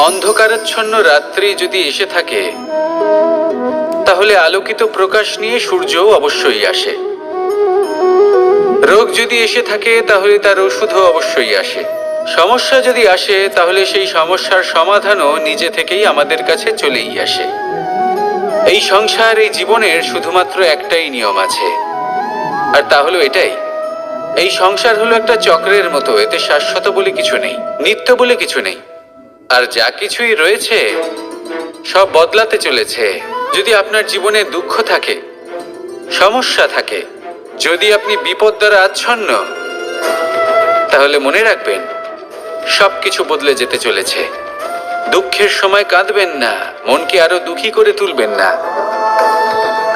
অন্ধকারাচ্ছন্ন রাত্রি যদি এসে থাকে, তাহলে আলোকিত প্রকাশ নিয়ে সূর্যও অবশ্যই আসে। রোগ যদি এসে থাকে, তাহলে তার ওষুধও অবশ্যই আসে। সমস্যা যদি আসে, তাহলে সেই সমস্যার সমাধানও নিজে থেকেই আমাদের কাছে চলেই আসে। এই সংসার, এই জীবনের শুধুমাত্র একটাই নিয়ম আছে, আর তা হলো এটাই: এই সংসার হলো একটা চক্রের মতো। এতে শাশ্বত বলে কিছু নেই, নিত্য বলে কিছু নেই। আর যা কিছুই রয়েছে সব বদলাতে চলেছে। যদি আপনার জীবনে দুঃখ থাকে, সমস্যা থাকে, যদি আপনি বিপদ দ্বারা আচ্ছন্ন, তাহলে মনে রাখবেন সবকিছু বদলে যেতে চলেছে। দুঃখের সময় কাঁদবেন না, মনকে আরো দুঃখী করে তুলবেন না,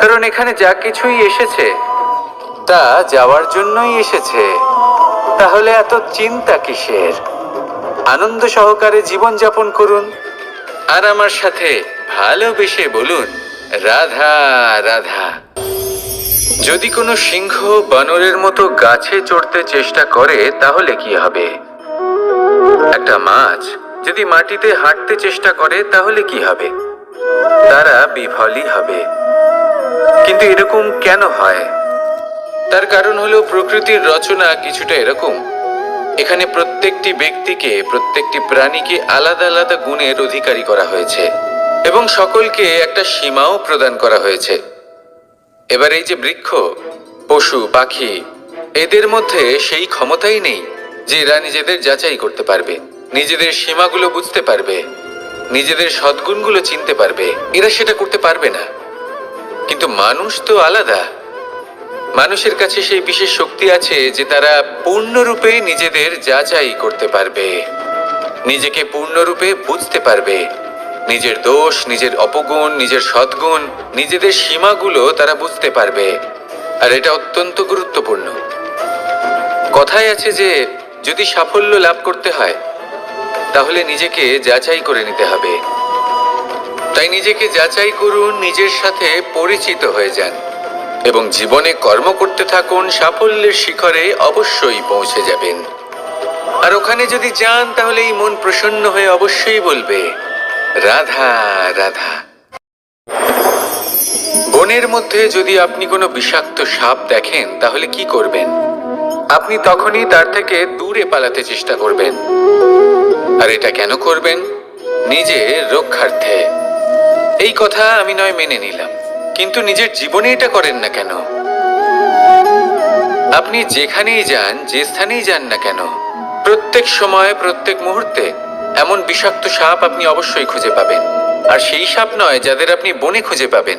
কারণ এখানে যা কিছুই এসেছে তা যাওয়ার জন্যই এসেছে। তাহলে এত চিন্তা কিসের? আনন্দ সহকারে জীবন যাপন করুন, আর আমার সাথে ভালোবেসে বলুন, রাধা রাধা। যদি কোনো সিংহ বানরের মতো গাছে চড়তে চেষ্টা করে, তাহলে কি হবে? একটা মাছ যদি মাটিতে হাঁটতে চেষ্টা করে, তাহলে কি হবে? তারা বিফলই হবে। কিন্তু এরকম কেন হয়? তার কারণ হলো প্রকৃতির রচনা কিছুটা এরকম। এখানে প্রত্যেকটি ব্যক্তিকে, প্রত্যেকটি প্রাণীকে আলাদা আলাদা গুণের অধিকারী করা হয়েছে, এবং সকলকে একটা সীমাও প্রদান করা হয়েছে। এবার এই যে বৃক্ষ, পশু, পাখি, এদের মধ্যে সেই ক্ষমতাই নেই যে এরা নিজেদের যাচাই করতে পারবে, নিজেদের সীমাগুলো বুঝতে পারবে, নিজেদের সদ্গুণগুলো চিনতে পারবে। এরা সেটা করতে পারবে না। কিন্তু মানুষ তো আলাদা। মানুষের কাছে সেই বিশেষ শক্তি আছে যে তারা পূর্ণরূপে নিজেদের যাচাই করতে পারবে, নিজেকে পূর্ণরূপে বুঝতে পারবে, নিজের দোষ, নিজের অপগুণ, নিজের সদ্গুণ, নিজেদের সীমাগুলো তারা বুঝতে পারবে। আর এটা অত্যন্ত গুরুত্বপূর্ণ। কথায় আছে যে যদি সাফল্য লাভ করতে হয়, তাহলে নিজেকে যাচাই করে নিতে হবে। তাই নিজেকে যাচাই করুন, নিজের সাথে পরিচিত হয়ে যান, এবং জীবনে কর্ম করতে থাকুন। সাফল্যের শিখরে অবশ্যই পৌঁছে যাবেন। আর ওখানে যদি যান, তাহলে এই মন প্রসন্ন হয়ে অবশ্যই বলবে, রাধা রাধা। বনের মধ্যে যদি আপনি কোনো বিষাক্ত সাপ দেখেন, তাহলে কি করবেন? আপনি তখনই তার থেকে দূরে পালাতে চেষ্টা করবেন। আর এটা কেন করবেন? নিজের রক্ষার্থে। এই কথা আমি নয় মেনে নিলাম, কিন্তু নিজের জীবনে এটা করেন না কেন? আপনি যেখানেই যান, যে স্থানেই যান না কেন, প্রত্যেক সময়, প্রত্যেক মুহূর্তে এমন বিষাক্ত সাপ আপনি অবশ্যই খুঁজে পাবেন। আর সেই সাপ নয় যাদের আপনি বনে খুঁজে পাবেন।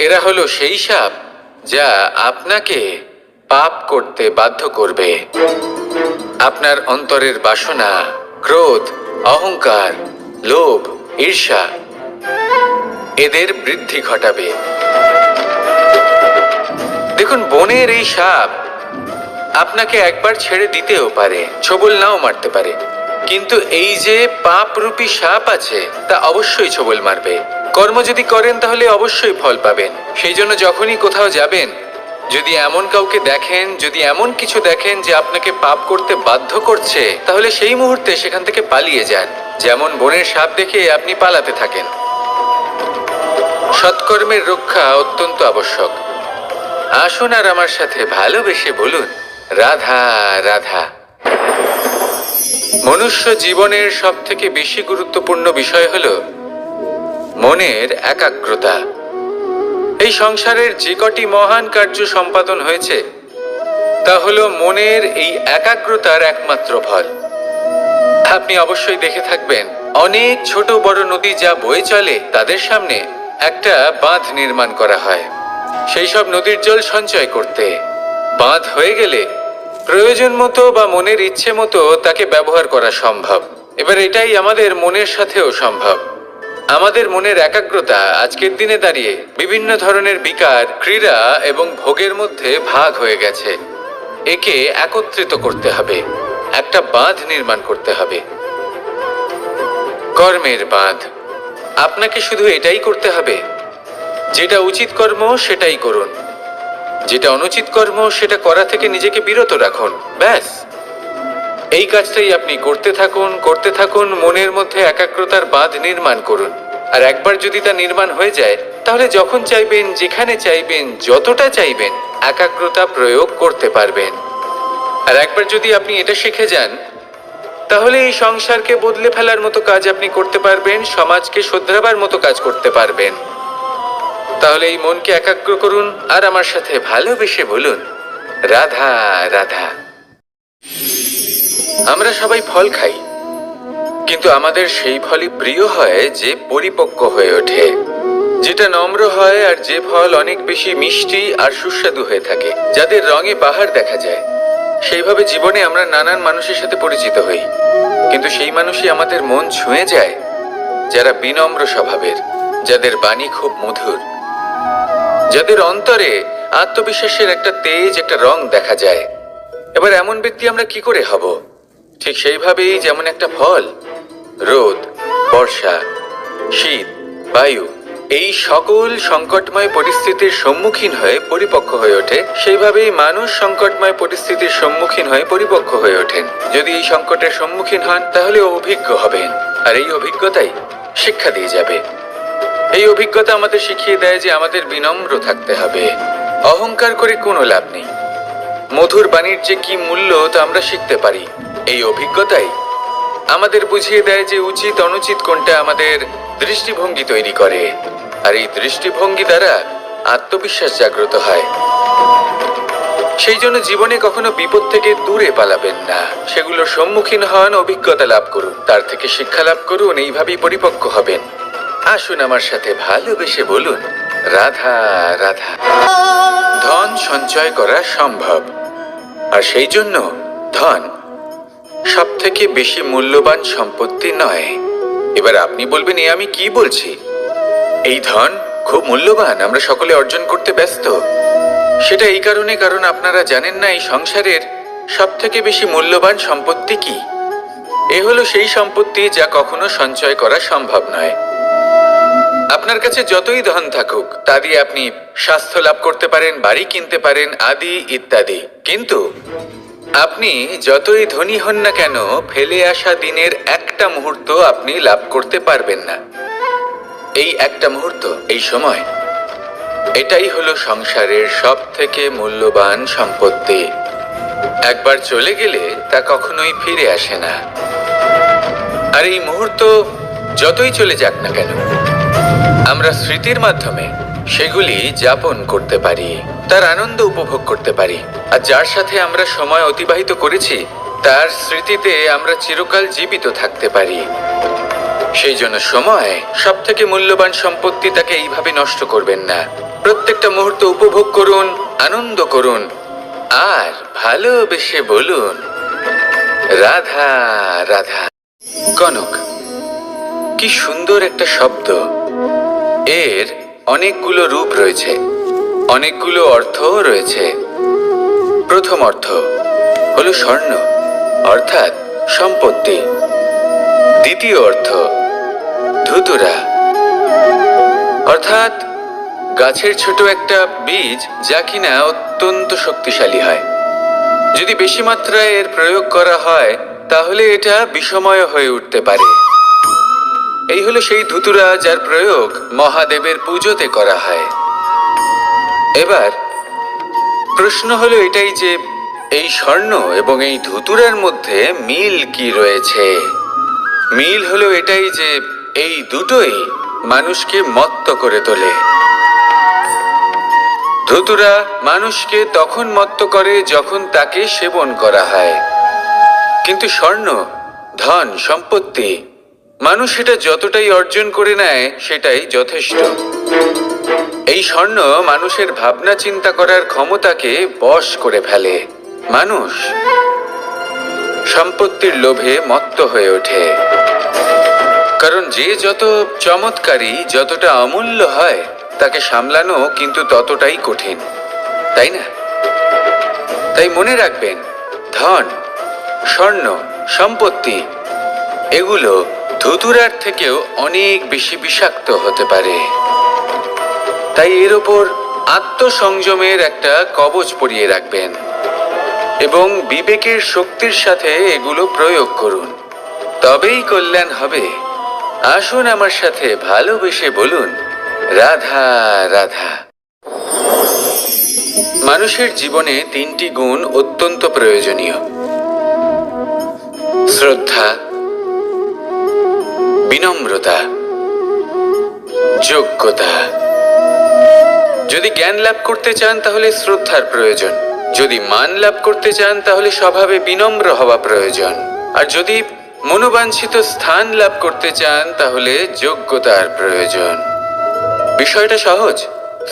এরা হলো সেই সাপ যা আপনাকে পাপ করতে বাধ্য করবে। আপনার অন্তরের বাসনা, ক্রোধ, অহংকার, লোভ, ঈর্ষা, এদের বৃদ্ধি ঘটাবে। দেখুন, বনের এই সাপ আপনাকে একবার ছেড়ে দিতেও পারে, ছোবল নাও মারতে পারে, কিন্তু এই যে পাপরূপী সাপ আছে, তা অবশ্যই ছোবল মারবে। কর্ম যদি করেন, তাহলে অবশ্যই ফল পাবেন। সেই জন্য যখনই কোথাও যাবেন, যদি এমন কাউকে দেখেন, যদি এমন কিছু দেখেন যে আপনাকে পাপ করতে বাধ্য করছে, তাহলে সেই মুহূর্তে সেখান থেকে পালিয়ে যান। যেমন বনের সাপ দেখে আপনি পালাতে থাকেন। সৎকর্মের রক্ষা অত্যন্ত আবশ্যক। আসুন আর আমার সাথে ভালোবেসে বলুন, রাধা রাধা। মনুষ্য জীবনের সবথেকে বেশি গুরুত্বপূর্ণ বিষয় হলো মনের একাগ্রতা। এই সংসারের যে কটি মহান কার্য সম্পাদন হয়েছে, তা হলো মনের এই একাগ্রতার একমাত্র ফল। আপনি অবশ্যই দেখে থাকবেন, অনেক ছোট বড় নদী যা বয়ে চলে, তাদের সামনে একটা বাঁধ নির্মাণ করা হয় সেই সব নদীর জল সঞ্চয় করতে। বাঁধ হয়ে গেলে প্রয়োজন মতো বা মনের ইচ্ছে মতো তাকে ব্যবহার করা সম্ভব। এবার এটাই আমাদের মনের সাথেও সম্ভব। আমাদের মনের একাগ্রতা আজকের দিনে দাঁড়িয়ে বিভিন্ন ধরনের বিকার, ক্রীড়া এবং ভোগের মধ্যে ভাগ হয়ে গেছে। একে একত্রিত করতে হবে, একটা বাঁধ নির্মাণ করতে হবে, কর্মের বাঁধ। আপনাকে শুধু এটাই করতে হবে, যেটা উচিত কর্ম সেটাই করুন, যেটা অনুচিত কর্ম সেটা করা থেকে নিজেকে বিরত রাখুন। ব্যাস, এই কাজটাই আপনি করতে থাকুন, মনের মধ্যে একাগ্রতার বাঁধ নির্মাণ করুন। আর একবার যদি তা নির্মাণ হয়ে যায়, তাহলে যখন চাইবেন, যেখানে চাইবেন, যতটা চাইবেন, একাগ্রতা প্রয়োগ করতে পারবেন। আর একবার যদি আপনি এটা শিখে যান, তাহলে এই সংসারকে বদলে ফেলার মতো কাজ আপনি করতে পারবেন, সমাজকে শোধরাবার মতো কাজ করতে পারবেন। তাহলে এই মনকে একাগ্র করুন আর আমার সাথে ভালোবেসে বলুন, রাধা রাধা। আমরা সবাই ফল খাই, কিন্তু আমাদের সেই ফলই প্রিয় হয় যে পরিপক্ক হয়ে ওঠে, যেটা নম্র হয়, আর যে ফল অনেক বেশি মিষ্টি আর সুস্বাদু হয়ে থাকে, যাদের রঙে বাহার দেখা যায়। সেইভাবে জীবনে আমরা নানান মানুষের সাথে পরিচিত হই, কিন্তু সেই মানুষই আমাদের মন ছুঁয়ে যায় যারা বিনম্র স্বভাবের, যাদের বাণী খুব মধুর, যাদের অন্তরে আত্মবিশ্বাসের একটা তেজ, একটা রং দেখা যায়। এবার এমন ব্যক্তি আমরা কি করে হব? ঠিক সেইভাবেই যেমন একটা ফল রোদ, বর্ষা, শীত, বায়ু এই সকল সংকটময় পরিস্থিতির সম্মুখীন হয়ে পরিপক্ক হয়ে ওঠে, সেইভাবেই মানুষ সংকটময় পরিস্থিতির সম্মুখীন হয়ে পরিপক্ক হয়ে ওঠেন। যদি এই সংকটের সম্মুখীন হন, তাহলে অভিজ্ঞ হবেন, আর এই অভিজ্ঞতাই শিক্ষা দিয়ে যাবে। এই অভিজ্ঞতা আমাদের শিখিয়ে দেয় যে আমাদের বিনম্র থাকতে হবে। অহংকার করে কোনো লাভ নেই। মধুর বাণীর যে কি মূল্য তা আমরা শিখতে পারি। এই অভিজ্ঞতাই আমাদের বুঝিয়ে দেয় যে উচিত অনুচিত কোনটা, আমাদের দৃষ্টিভঙ্গি তৈরি করে, আর এই দৃষ্টিভঙ্গি দ্বারা আত্মবিশ্বাস জাগ্রত হয়। সেই জন্য জীবনে কখনো বিপদ থেকে দূরে পালাবেন না, সেগুলোর সম্মুখীন হন, অভিজ্ঞতা লাভ করুন, তার থেকে শিক্ষা লাভ করুন, এইভাবেই পরিপক্ক হবেন। আসুন আমার সাথে ভালোবেসে বলুন, রাধা রাধা। ধন সঞ্চয় করা সম্ভব, আর সেই জন্য ধন সব থেকে বেশি মূল্যবান সম্পত্তি নয়। এবার আপনি বলবেন, এ আমি কি বলছি? এই ধন খুব মূল্যবান, আমরা সকলে অর্জন করতে ব্যস্ত। সেটা এই কারণে, কারণ আপনারা জানেন না এই সংসারের সব থেকে বেশি মূল্যবান সম্পত্তি কি। এ হলো সেই সম্পত্তি যা কখনো সঞ্চয় করা সম্ভব নয়। আপনার কাছে যতই ধন থাকুক, তা দিয়ে আপনি স্বাস্থ্য লাভ করতে পারেন, বাড়ি কিনতে পারেন, আদি ইত্যাদি, কিন্তু আপনি যতই ধনী হন না কেন, ফেলে আসা দিনের একটা মুহূর্ত আপনি লাভ করতে পারবেন না। এই একটা মুহূর্ত, এই সময়, এটাই হলো সংসারের সব থেকে মূল্যবান সম্পত্তি। একবার চলে গেলে তা কখনোই ফিরে আসে না। আর এই মুহূর্ত যতই চলে যাক না কেন, আমরা স্মৃতির মাধ্যমে সেগুলি যাপন করতে পারি, তার আনন্দ উপভোগ করতে পারি। আর যার সাথে আমরা সময় অতিবাহিত করেছি, তার স্মৃতিতে আমরা চিরকাল জীবিত থাকতে পারি। সেই জন্য সময় সব থেকে মূল্যবান সম্পত্তি, তাকে এইভাবে নষ্ট করবেন না। প্রত্যেকটা মুহূর্ত উপভোগ করুন, আনন্দ করুন, আর ভালোবেসে বলুন, রাধা রাধা। কনক, কি সুন্দর একটা শব্দ। এর অনেকগুলো রূপ রয়েছে, অনেকগুলো অর্থও রয়েছে। প্রথম অর্থ হলো স্বর্ণ, অর্থাৎ সম্পত্তি। দ্বিতীয় অর্থ ধুতুরা, অর্থাৎ গাছের ছোট একটা বীজ, যা কিনা অত্যন্ত শক্তিশালী হয়। যদি বেশি মাত্রায় এর প্রয়োগ করা হয়, তাহলে এটা বিষময় হয়ে উঠতে পারে। এই হলো সেই ধুতুরা যার প্রয়োগ মহাদেবের পুজোতে করা হয়। এবার প্রশ্ন হলো এটাই যে এই স্বর্ণ এবং এই ধুতুরার মধ্যে মিল কি রয়েছে। মিল হলো এটাই যে এই দুটোই মানুষকে মত্ত করে তোলে। ধুতুরা মানুষকে তখন মত্ত করে যখন তাকে সেবন করা হয়, কিন্তু স্বর্ণ, ধন, সম্পত্তি, মানুষ এটা যতটাই অর্জন করে নেয় সেটাই যথেষ্ট। এই স্বর্ণ মানুষের ভাবনা চিন্তা করার ক্ষমতাকে বশ করে ফেলে। মানুষ সম্পত্তির লোভে মত্ত হয়ে ওঠে, কারণ যে যত চমৎকারী, যতটা অমূল্য হয়, তাকে সামলানো কিন্তু ততটাই কঠিন, তাই না? তাই মনে রাখবেন, ধন, স্বর্ণ, সম্পত্তি এগুলো ধুতুরার থেকেও অনেক বেশি বিষাক্ত হতে পারে। তাই এর ওপর আত্মসংযমের একটা কবচ পরিয়ে রাখবেন। এবং বিবেকের শক্তির সাথে এগুলো প্রয়োগ করুন, তবেই কল্যাণ হবে। আসুন আমার সাথে ভালোবেসে বলুন, রাধা রাধা। মানুষের জীবনে 3টি গুণ অত্যন্ত প্রয়োজনীয়: শ্রদ্ধা, বিনম্রতা, যোগ্যতা। যদি জ্ঞান লাভ করতে চান তাহলে শ্রদ্ধার প্রয়োজন, যদি মান লাভ করতে চান তাহলে স্বভাবে বিনম্র হওয়া প্রয়োজন, আর যদি মনোবাঞ্ছিত স্থান লাভ করতে চান তাহলে যোগ্যতার প্রয়োজন। বিষয়টা সহজ।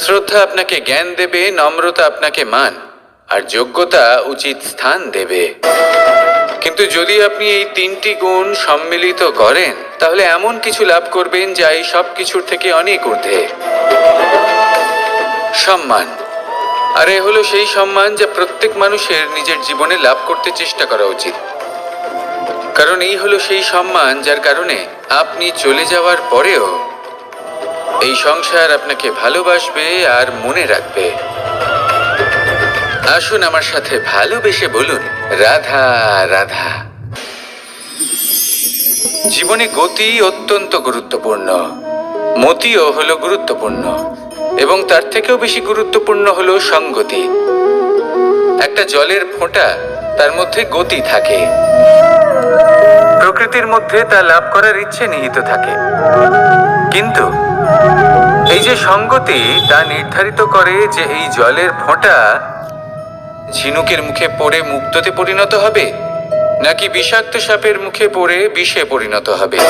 শ্রদ্ধা আপনাকে জ্ঞান দেবে, নম্রতা আপনাকে মান, আর যোগ্যতা উচিত স্থান দেবে। কিন্তু যদি আপনি এই 3টি গুণ সম্মিলিত করেন তাহলে এমন কিছু লাভ করবেন যা এই সব কিছুর থেকে অনেক ঊর্ধ্বে। সম্মান। আর এ হলো সেই সম্মান যা প্রত্যেক মানুষের নিজের জীবনে লাভ করতে চেষ্টা করা উচিত, কারণ এই হলো সেই সম্মান যার কারণে আপনি চলে যাওয়ার পরেও এই সংসার আপনাকে ভালোবাসবে আর মনে রাখবে। আসুন আমার সাথে ভালোবেসে বলুন, রাধা রাধা। জীবনে গতি অত্যন্ত গুরুত্বপূর্ণ, মতিও হলো গুরুত্বপূর্ণ, এবং তার থেকেও বেশি গুরুত্বপূর্ণ হলো সঙ্গতি। একটা জলের ফোঁটা, তার মধ্যে গতি থাকে, প্রকৃতির মধ্যে তা লাভ করার ইচ্ছে নিহিত থাকে, কিন্তু এই যে সঙ্গতি তা নির্ধারিত করে যে এই জলের ফোঁটা ঝিনুকের মুখে পড়ে মুক্তোতে পরিণত হবে নাকি বিষাক্ত সাপের মুখে পড়ে বিষে পরিণত হবে।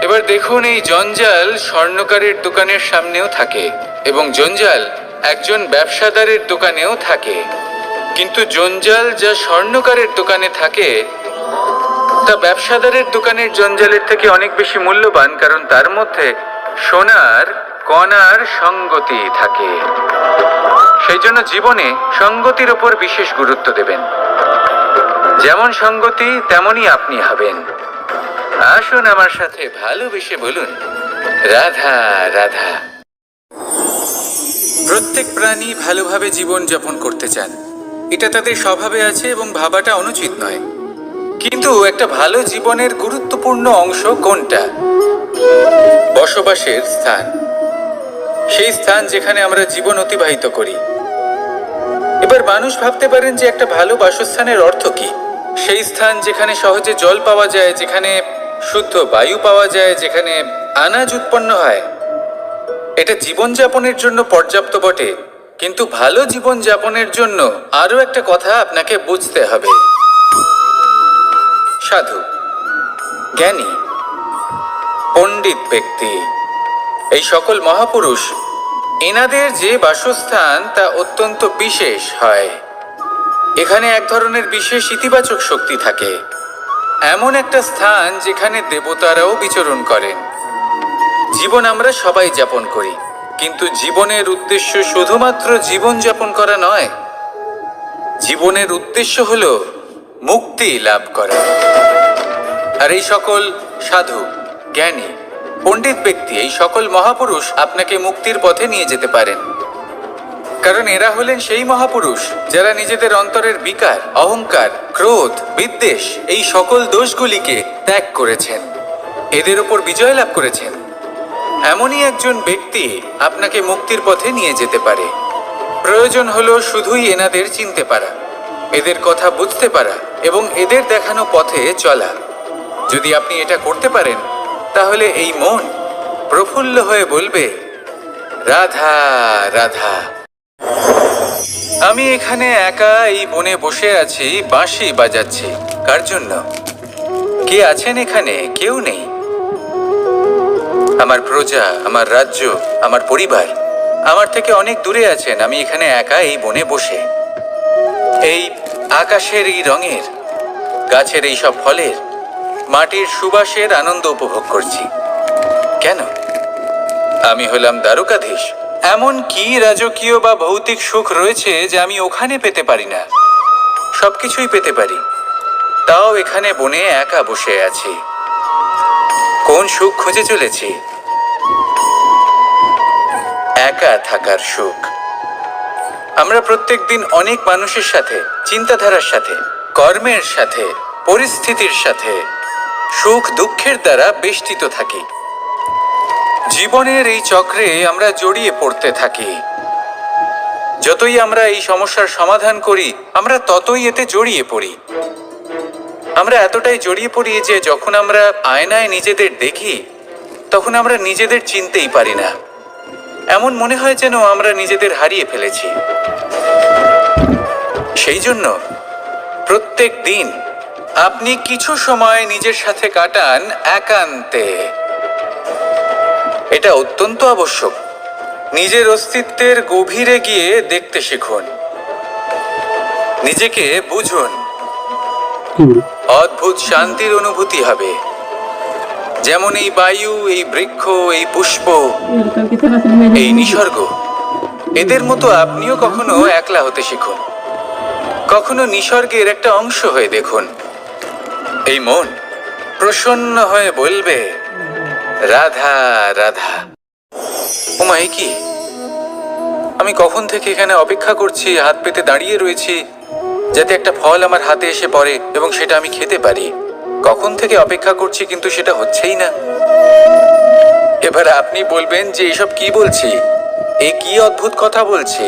এবার দেখুন, এই জঞ্জাল স্বর্ণকারের দোকানের সামনেও থাকে এবং জঞ্জাল একজন ব্যবসাদারের দোকানেও থাকে, কিন্তু জঞ্জাল যা স্বর্ণকারের দোকানে থাকে তা ব্যবসাদারের দোকানের জঞ্জালের থেকে অনেক বেশি মূল্যবান, কারণ তার মধ্যে সোনার কণার সঙ্গতি থাকে। সেই জন্য জীবনে সঙ্গতির উপর বিশেষ গুরুত্ব দেবেন। যেমন সঙ্গতি তেমনই আপনি হবেন। আসুন আমার সাথে ভালোবেসে বলুন, রাধা রাধা। প্রত্যেক প্রাণী ভালোভাবে জীবন যাপন করতে চান, এটা তাদের স্বভাবে আছে এবং ভাবাটা অনুচিত নয়। কিন্তু একটা ভালো জীবনের গুরুত্বপূর্ণ অংশ কোনটা? বসবাসের স্থান, সেই স্থান যেখানে আমরা জীবন অতিবাহিত করি। এবার মানুষ ভাবতে পারেন যে একটা ভালো বাসস্থানের অর্থ কি? সেই স্থান যেখানে সহজে জল পাওয়া যায়, যেখানে শুদ্ধ বায়ু পাওয়া যায়, যেখানে আনাজ উৎপন্ন হয়। এটা জীবনযাপনের জন্য পর্যাপ্ত বটে, কিন্তু ভালো জীবনযাপনের জন্য আরো একটা কথা আপনাকে বুঝতে হবে। সাধু, জ্ঞানী, পণ্ডিত ব্যক্তি, এই সকল মহাপুরুষ, এনাদের যে বাসস্থান তা অত্যন্ত বিশেষ হয়। এখানে এক ধরনের বিশেষ ইতিবাচক শক্তি থাকে, এমন একটা স্থান যেখানে দেবতারাও বিচরণ করেন। জীবন আমরা সবাই যাপন করি, কিন্তু জীবনের উদ্দেশ্য শুধুমাত্র জীবন যাপন করা নয়। জীবনের উদ্দেশ্য হলো মুক্তি লাভ করা। আর এই সকল সাধু, জ্ঞানী, পণ্ডিত ব্যক্তি, এই সকল মহাপুরুষ আপনাকে মুক্তির পথে নিয়ে যেতে পারেন, কারণ এরা হলেন সেই মহাপুরুষ যারা নিজেদের অন্তরের বিকার, অহংকার, ক্রোধ, বিদ্বেষ এই সকল দোষগুলিকে ত্যাগ করেছেন, এদের উপর বিজয় লাভ করেছেন। এমনই একজন ব্যক্তি আপনাকে মুক্তির পথে নিয়ে যেতে পারে। প্রয়োজন হলো শুধুই এনাদের চিনতে পারা, এদের কথা বুঝতে পারা এবং এদের দেখানো পথে চলা। যদি আপনি এটা করতে পারেন তাহলে এই মন প্রফুল্ল হয়ে বলবে, রাধা রাধা। আমি এখানে একা এই বনে বসে আছি, বাঁশি বাজাচ্ছি। কার জন্য? কে আছেন এখানে? কেউ নেই। আমার প্রজা, আমার রাজ্য, আমার পরিবার আমার থেকে অনেক দূরে আছেন। আমি এখানে একা এই বনে বসে এই আকাশের এই রঙের, গাছের এই সব ফলের, মাটির সুবাসের আনন্দ উপভোগ করছি। কেন? আমি হলাম দ্বারকাধীশ। এমন কি রাজকীয় বা ভৌতিক সুখ রয়েছে যে আমি ওখানে পেতে পারি না? সবকিছুই পেতে পারি, তাও এখানে বনে একা বসে আছি। কোন সুখ খুঁজে চলেছি? একা থাকার সুখ। আমরা প্রত্যেকদিন অনেক মানুষের সাথে, চিন্তাধারার সাথে, কর্মের সাথে, পরিস্থিতির সাথে, সুখ দুঃখের দ্বারা বেষ্টিত থাকি। জীবনের এই চক্রে আমরা জড়িয়ে পড়তে থাকি। যতই আমরা এই সমস্যার সমাধান করি, আমরা ততই এতে জড়িয়ে পড়ি। আমরা এতটাই জড়িয়ে পড়ি যে যখন আমরা আয়নায় নিজেদের দেখি, তখন আমরা নিজেদের চিনতেই পারি না। এমন মনে হয় যেন আমরা নিজেদের হারিয়ে ফেলেছি। সেই জন্য প্রত্যেক দিন আপনি কিছু সময় নিজের সাথে কাটান একান্তে। এটা অত্যন্ত আবশ্যক। নিজের অস্তিত্বের গভীরে গিয়ে দেখতে শিখুন, নিজেকে বুঝুন। অদ্ভুত শান্তির অনুভূতি হবে। যেমন এই বায়ু, এই বৃক্ষ, এই পুষ্প, এই নিসর্গ, এদের মতো আপনিও কখনো একলা হতে শিখুন। কখনো নিসর্গের একটা অংশ হয়ে দেখুন। এই মন প্রসন্ন হয়ে বলবে, রাধা রাধা। ওমা, এ কি? আমি কখন থেকে এখানে অপেক্ষা করছি, হাত পেতে দাঁড়িয়ে রয়েছি যাতে একটা ফল আমার হাতে এসে পড়ে এবং সেটা আমি খেতে পারি। কখন থেকে অপেক্ষা করছি, কিন্তু সেটা হচ্ছেই না। এবার আপনি বলবেন যে এসব কি বলছি, এ কি অদ্ভুত কথা বলছি।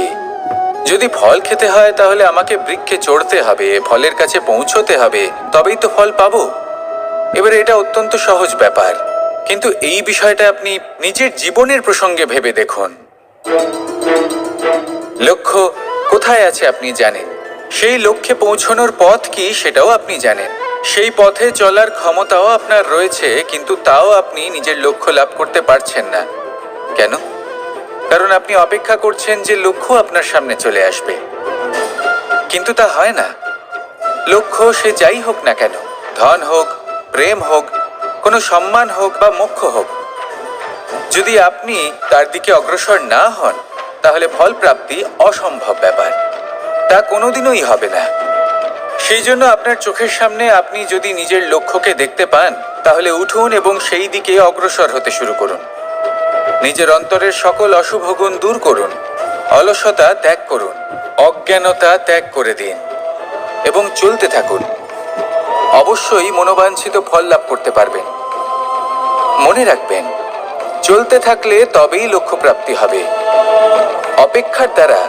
যদি ফল খেতে হয় তাহলে আমাকে বৃক্ষে চড়তে হবে, ফলের কাছে পৌঁছতে হবে, তবেই তো ফল পাবো। এবারে এটা অত্যন্ত সহজ ব্যাপার, কিন্তু এই বিষয়টা আপনি নিজের জীবনের প্রসঙ্গে ভেবে দেখুন। লক্ষ্য কোথায় আছে আপনি জানেন, সেই লক্ষ্যে পৌঁছানোর পথ কি সেটাও আপনি জানেন, সেই পথে চলার ক্ষমতাও আপনার রয়েছে, কিন্তু তাও আপনি নিজের লক্ষ্য লাভ করতে পারছেন না। কেন? কারণ আপনি অপেক্ষা করছেন যে লক্ষ্য আপনার সামনে চলে আসবে, কিন্তু তা হয় না। লক্ষ্য সে যাই হোক না কেন, ধন হোক, প্রেম হোক, কোনো সম্মান হোক বা মোক্ষ হোক, যদি আপনি তার দিকে অগ্রসর না হন তাহলে ফল প্রাপ্তি অসম্ভব ব্যাপার। তা কোনোদিনই হবে না। সেই জন্য আপনার চোখের সামনে আপনি যদি নিজের লক্ষ্যকে দেখতে পান, তাহলে উঠুন এবং সেই দিকে অগ্রসর হতে শুরু করুন। নিজের অন্তরের সকল অশুভ গুণ দূর করুন, অলসতা ত্যাগ করুন, অজ্ঞানতা ত্যাগ করে দিন এবং চলতে থাকুন। অবশ্যই মনোবাঞ্ছিত ফল লাভ করতে পারবেন। মনে রাখবেন, চলতে থাকলে তবেই লক্ষ্য প্রাপ্তি হবে। অপেক্ষার দ্বারা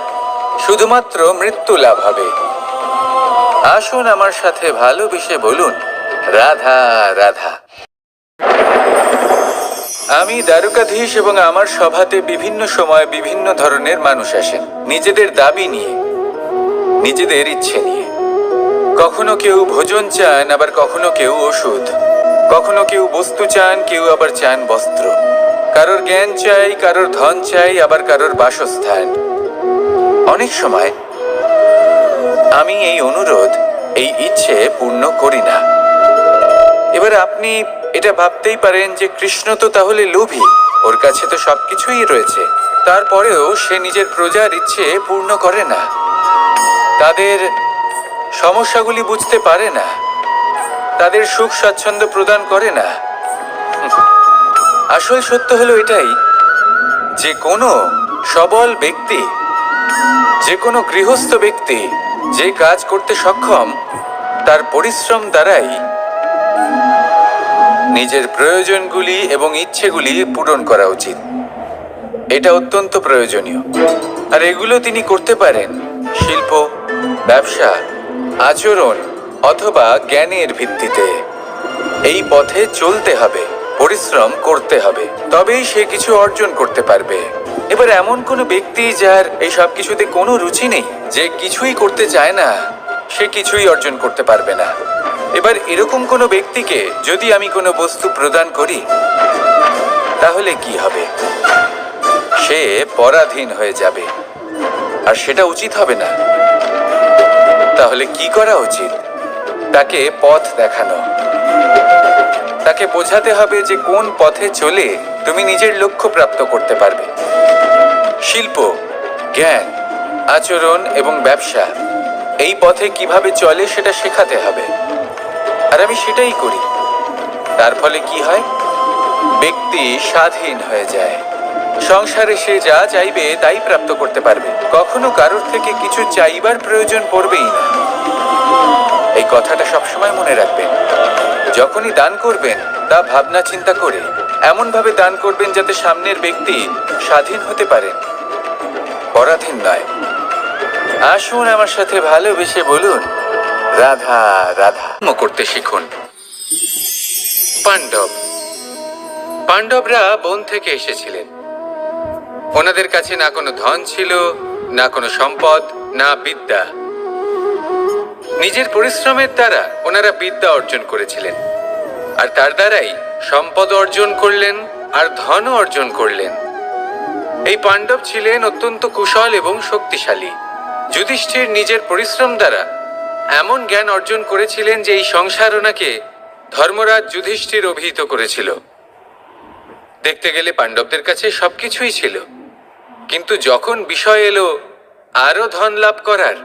শুধুমাত্র মৃত্যু লাভ হবে। আসুন আমার সাথে ভালোবেসে বলুন, রাধা রাধা। আমি দ্বারকাধীশ এবং আমার সভাতে বিভিন্ন সময় বিভিন্ন ধরনের মানুষ আসেন, নিজেদের দাবি নিয়ে, নিজেদের ইচ্ছে নিয়ে। কখনো কেউ ভোজন চান, আবার কখনো কেউ ওষুধ। কখনো কেউ বস্তু চান, কেউ আবার চান বস্ত্র। কারোর জ্ঞান চাই, কারোর ধন চাই, আবার কারোর বাসস্থান। অনেক সময় আমি এই অনুরোধ, এই ইচ্ছে পূর্ণ করি না। এবার আপনি এটা ভাবতেই পারেন যে কৃষ্ণ তো তাহলে লোভী, ওর কাছে তো সবকিছুই রয়েছে, তারপরেও সে নিজের প্রজার ইচ্ছে পূর্ণ করে না, তাদের সমস্যাগুলি বুঝতে পারে না, তাদের সুখ স্বাচ্ছন্দ্য প্রদান করে না। আসল সত্য হলো এটাই যে কোনো সবল ব্যক্তি, যে কোনো গৃহস্থ ব্যক্তি যে কাজ করতে সক্ষম, তার পরিশ্রম দ্বারাই নিজের প্রয়োজনগুলি এবং ইচ্ছেগুলি পূরণ করা উচিত। এটা অত্যন্ত প্রয়োজনীয়। আর এগুলো তিনি করতে পারেন শিল্প, ব্যবসা, আচরণ অথবা জ্ঞানের ভিত্তিতে। এই পথে চলতে হবে, পরিশ্রম করতে হবে, তবেই সে কিছু অর্জন করতে পারবে। এবার এমন কোনো ব্যক্তি যার এই সব কিছুতে কোনো রুচি নেই, যে কিছুই করতে চায় না, সে কিছুই অর্জন করতে পারবে না। এবার এরকম কোনো ব্যক্তিকে যদি আমি কোনো বস্তু প্রদান করি, তাহলে কি হবে? সে পরাধীন হয়ে যাবে, আর সেটা উচিত হবে না। তাহলে কি করা উচিত? তাকে পথ দেখানো, তাকে বোঝাতে হবে যে কোন পথে চলে তুমি নিজের লক্ষ্য প্রাপ্ত করতে পারবে। শিল্প, জ্ঞান, আচরণ এবং ব্যবসা, এই পথে কিভাবে চলে সেটা শেখাতে হবে। আর আমি সেটাই করি। তার ফলে কি হয়? ব্যক্তি স্বাধীন হয়ে যায়। সংসারে সে যা চাইবে তাই প্রাপ্ত করতে পারবে, কখনো কারোর থেকে কিছু চাইবার প্রয়োজন পড়বেই না। এই কথাটা সবসময় মনে রাখবেন। যখনই দান করবেন তা ভাবনা চিন্তা করে এমন ভাবে দান করবেন যাতে সামনের ব্যক্তি স্বাধীন হতে পারেন, পরাধীন নয়। আসুন আমার সাথে ভালোবেসে বলুন রাধা রাধা করতে শিখুন। পাণ্ডবরা বন থেকে এসেছিলেন। ওনাদের কাছে না কোনো ধন ছিল, না কোনো সম্পদ, না বিদ্যা। নিজের পরিশ্রমের দ্বারা ওনারা বিদ্যা অর্জন করেছিলেন, আর তার দ্বারাই সম্পদ অর্জন করলেন আর ধনও অর্জন করলেন। এই পাণ্ডব ছিলেন অত্যন্ত কুশল এবং শক্তিশালী। যুধিষ্ঠির নিজের পরিশ্রম দ্বারা এমন জ্ঞান অর্জন করেছিলেন যে এই সংসার ওনাকে ধর্মরাজ যুধিষ্ঠির অভিহিত করেছিল। দেখতে গেলে পাণ্ডবদের কাছে সবকিছুই ছিল, কিন্তু যখন বিষয় এলো আরো ধন লাভ করার,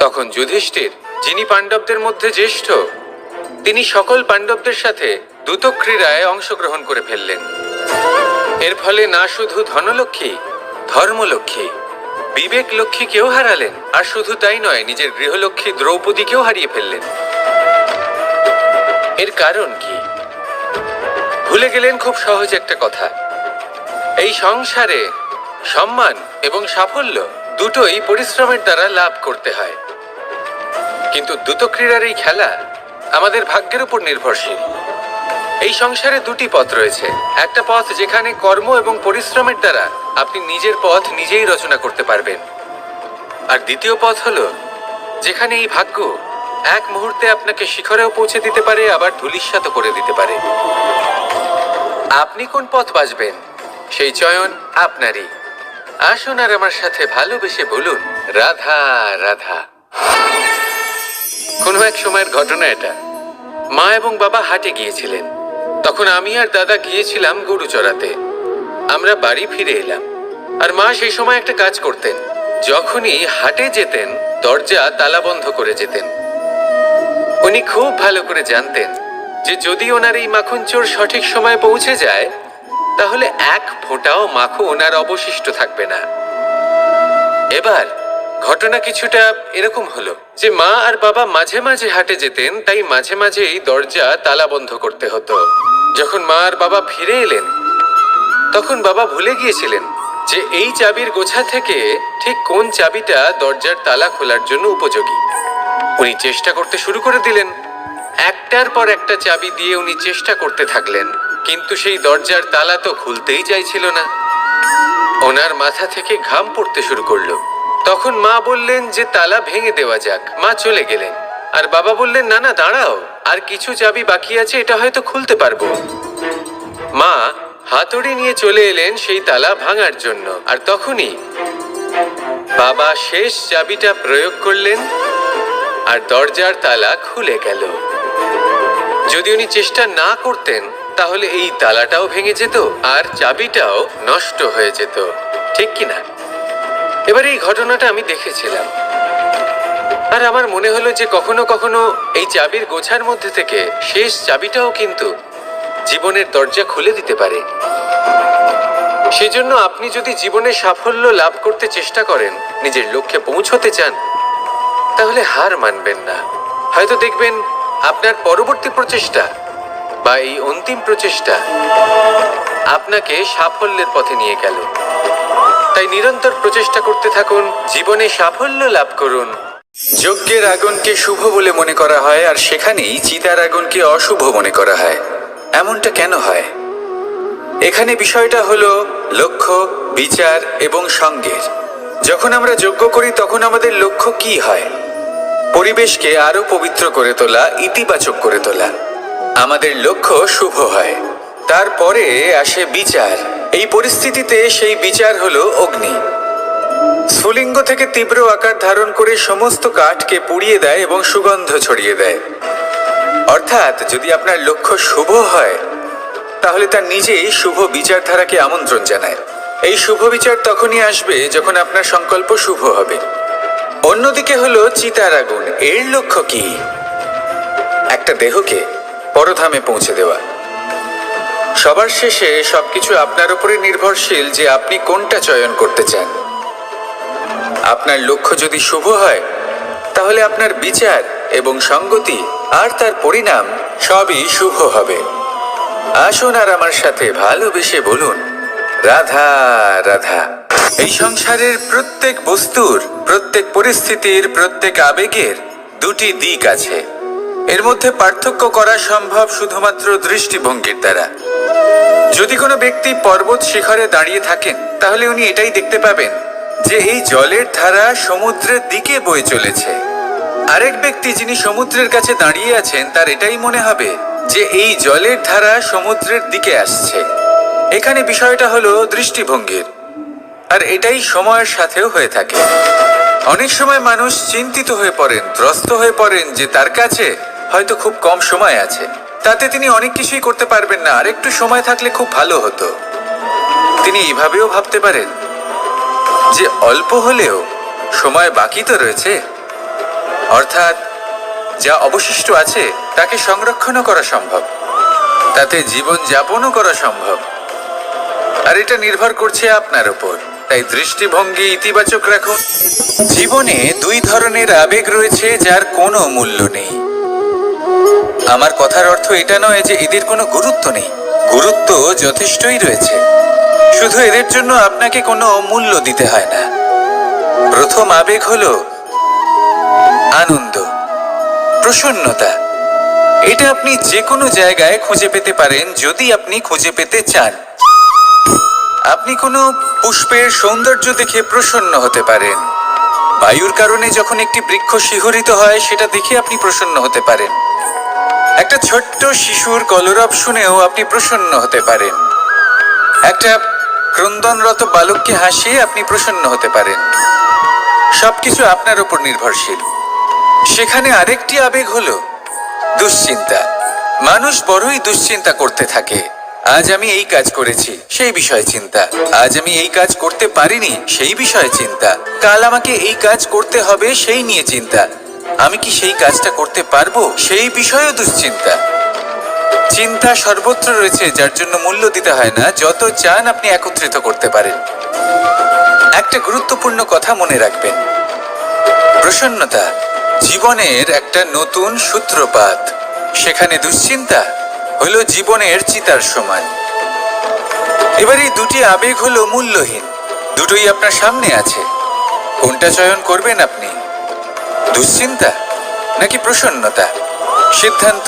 তখন যুধিষ্ঠির, যিনি পাণ্ডবদের মধ্যে জ্যেষ্ঠ, তিনি সকল পাণ্ডবদের সাথে দ্যুতক্রীড়ায় অংশগ্রহণ করে ফেললেন। এর ফলে না শুধু ধনলক্ষ্মী, ধর্মলক্ষ্মী, বিবেক লক্ষ্মীকেও হারালেন, আর শুধু তাই নয়, নিজের গৃহলক্ষ্মী দ্রৌপদীকেও হারিয়ে ফেললেন। এর কারণ কি? ভুলে গেলেন খুব সহজ একটা কথা। এই সংসারে সম্মান এবং সাফল্য দুটোই পরিশ্রমের দ্বারা লাভ করতে হয়, কিন্তু দ্যুতক্রীড়ার এই খেলা আমাদের ভাগ্যের উপর নির্ভরশীল। এই সংসারে দুটি পথ রয়েছে। একটা পথ যেখানে কর্ম এবং পরিশ্রমের দ্বারা আপনি নিজের পথ নিজেই রচনা করতে পারবেন, আর দ্বিতীয় পথ হলো যেখানে এই ভাগ্য এক মুহূর্তে আপনাকে শিখরেও পৌঁছে দিতে পারে, আবার ধূলিসাৎ করে দিতে পারে। আপনি কোন পথ বাছবেন সেই চয়ন আপনারই। আসুন আর আমার সাথে ভালোবেসে বলুন রাধা রাধা। কোনো এক সময়ের ঘটনা এটা। মা এবং বাবা হাটে গিয়েছিলেন, তখন আমি আর দাদা গিয়েছিলাম গরু চড়াতে। আমরা বাড়ি ফিরে এলাম, আর মা সেই সময় একটা কাজ করতেন। যখনই হাটে যেতেন দরজা তালা বন্ধ করে যেতেন। উনি খুব ভালো করে জানতেন যে যদি ওনার এই মাখন চোর সঠিক সময়ে পৌঁছে যায় তাহলে এক ফোঁটাও মাখন ওনার অবশিষ্ট থাকবে না। এবার ঘটনা কিছুটা এরকম হলো যে মা আর বাবা মাঝে মাঝে হাটে যেতেন, তাই মাঝে মাঝে এই দরজা তালা বন্ধ করতে হতো। যখন মা আর বাবা ফিরে এলেন তখন বাবা ভুলে গিয়েছিলেন যে এই চাবির গোছা থেকে ঠিক কোন চাবিটা দরজার তালা খোলার জন্য উপযোগী। উনি চেষ্টা করতে শুরু করে দিলেন। একটার পর একটা চাবি দিয়ে উনি চেষ্টা করতে থাকলেন, কিন্তু সেই দরজার তালা তো খুলতেই চাইছিল না। ওনার মাথা থেকে ঘাম পড়তে শুরু করলো। তখন মা বললেন যে তালা ভেঙে দেওয়া যাক। মা চলে গেলেন, আর বাবা বললেন না না দাঁড়াও, আর কিছু চাবি বাকি আছে, এটা হয়তো খুলতে পারবো। মা হাতুড়ি নিয়ে চলে এলেন সেই তালা ভাঙার জন্য, আর তখনই বাবা শেষ চাবিটা প্রয়োগ করলেন আর দরজার তালা খুলে গেল। যদি উনি চেষ্টা না করতেন তাহলে এই তালাটাও ভেঙে যেত আর চাবিটাও নষ্ট হয়ে যেত, ঠিক কিনা? এবার এই ঘটনাটা আমি দেখেছিলাম, আর আমার মনে হলো যে কখনো কখনো এই চাবির গোছার মধ্যে থেকে শেষ চাবিটাও কিন্তু জীবনের দরজা খুলে দিতে পারে। সেজন্য আপনি যদি জীবনে সাফল্য লাভ করতে চেষ্টা করেন, নিজের লক্ষ্যে পৌঁছতে চান, তাহলে হার মানবেন না। হয়তো দেখবেন আপনার পরবর্তী প্রচেষ্টা বা এই অন্তিম প্রচেষ্টা আপনাকে সাফল্যের পথে নিয়ে গেল। তাই নিরন্তর প্রচেষ্টা করতে থাকুন, জীবনে সাফল্য লাভ করুন। যজ্ঞের আগুনকে শুভ বলে মনে করা হয়, আর সেখানেই চিতার আগুনকে অশুভ মনে করা হয়। এমনটা কেন হয়? এখানে বিষয়টা হলো লক্ষ্য, বিচার এবং সঙ্গের। যখন আমরা যজ্ঞ করি তখন আমাদের লক্ষ্য কি হয়? পরিবেশকে আরো পবিত্র করে তোলা, ইতিবাচক করে তোলা। আমাদের লক্ষ্য শুভ হয়। তারপরে আসে বিচার। এই পরিস্থিতিতে সেই বিচার হলো অগ্নি। স্ফুলিঙ্গ থেকে তীব্র আকার ধারণ করে সমস্ত কাঠকে পুড়িয়ে দেয় এবং সুগন্ধ ছড়িয়ে দেয়। অর্থাৎ যদি আপনার লক্ষ্য শুভ হয় তাহলে তার নিজেই শুভ বিচারধারাকে আমন্ত্রণ জানায়। এই শুভ বিচার তখনই আসবে যখন আপনার সংকল্প শুভ হবে। অন্যদিকে হলো চিতার আগুন। এর লক্ষ্য কি? একটা দেহকে পরধামে পৌঁছে দেওয়া। সবার শেষে সবকিছু আপনার উপরে নির্ভরশীল যে আপনি কোনটা চয়ন করতে চান। আপনার লক্ষ্য যদি শুভ হয় তাহলে আপনার বিচার এবং সঙ্গতি আর তার পরিণাম সবই শুভ হবে। আসুন আর আমার সাথে ভালোবেসে বলুন, রাধা রাধা। এই সংসারের প্রত্যেক বস্তুর, প্রত্যেক পরিস্থিতির, প্রত্যেক আবেগের দুটি দিক আছে। এর মধ্যে পার্থক্য করা সম্ভব শুধুমাত্র দৃষ্টিভঙ্গির দ্বারা। যদি কোনো ব্যক্তি পর্বত শিখরে দাঁড়িয়ে থাকেন তাহলে উনি এটাই দেখতে পাবেন যে এই জলের ধারা সমুদ্রের দিকে বয়ে চলেছে। আরেক ব্যক্তি যিনি সমুদ্রের কাছে দাঁড়িয়ে আছেন তার এটাই মনে হবে যে এই জলের ধারা সমুদ্রের দিকে আসছে। এখানে বিষয়টা হলো দৃষ্টিভঙ্গির, আর এটাই সময়ের সাথেও হয়ে থাকে। অনেক সময় মানুষ চিন্তিত হয়ে পড়েন, ত্রস্ত হয়ে পড়েন যে তার কাছে হয়তো খুব কম সময় আছে, তাতে তিনি অনেক কিছুই করতে পারবেন না, আর একটু সময় থাকলে খুব ভালো হতো। তিনি এইভাবেও ভাবতে পারেন যে অল্প হলেও সময় বাকি তো রয়েছে, অর্থাৎ যা অবশিষ্ট আছে তাকে সংরক্ষণও করা সম্ভব, তাতে জীবন যাপনও করা সম্ভব। আর এটা নির্ভর করছে আপনার উপর। তাই দৃষ্টিভঙ্গি ইতিবাচক রাখুন। জীবনে দুই ধরনের আবেগ রয়েছে যার কোনো মূল্য নেই। আমার কথার অর্থ এটা নয় যে এদের কোনো গুরুত্ব নেই, গুরুত্ব যথেষ্টই রয়েছে, শুধু এদের জন্য আপনাকে কোনো মূল্য দিতে হয় না। প্রথম আবেগ হলো আনন্দ, প্রসন্নতা। এটা আপনি যে কোনো জায়গায় খুঁজে পেতে পারেন যদি আপনি খুঁজে পেতে চান। আপনি কোনো পুষ্পের সৌন্দর্য দেখে প্রসন্ন হতে পারেন। বায়ুর কারণে যখন একটি বৃক্ষ শিহরিত হয় সেটা দেখে আপনি প্রসন্ন হতে পারেন। একটা ছোট্ট শিশুর কলরব শুনেও আপনি প্রসন্ন হতে পারেন। একটা ক্রন্দনরত বালককে হাসিয়ে আপনি প্রসন্ন হতে পারেন। সবকিছু আপনার উপর নির্ভরশীল। সেখানে আরেকটি আবেগ হলো দুশ্চিন্তা। মানুষ বড়ই দুশ্চিন্তা করতে থাকে। আজ আমি এই কাজ করেছি, সেই বিষয়ে চিন্তা। আজ আমি এই কাজ করতে পারিনি, সেই বিষয়ে চিন্তা। কাল আমাকে এই কাজ করতে হবে, সেই নিয়ে চিন্তা। আমি কি সেই কাজটা করতে পারবো, সেই বিষয়েও দুশ্চিন্তা। চিন্তা সর্বত্র রয়েছে, যার জন্য মূল্য দিতে হয় না। যত চান আপনি একত্রিত করতে পারেন। একটা গুরুত্বপূর্ণ কথা মনে রাখবেন, প্রসন্নতা জীবনের একটা নতুন সূত্রপাত। সেখানে দুশ্চিন্তা হলো জীবনের চিতার সমান। এবার এই দুটি আবেগ হলো মূল্যহীন, দুটোই আপনার সামনে আছে। কোনটা চয়ন করবেন আপনি, দুশ্চিন্তা নাকি প্রসন্নতা? সিদ্ধান্ত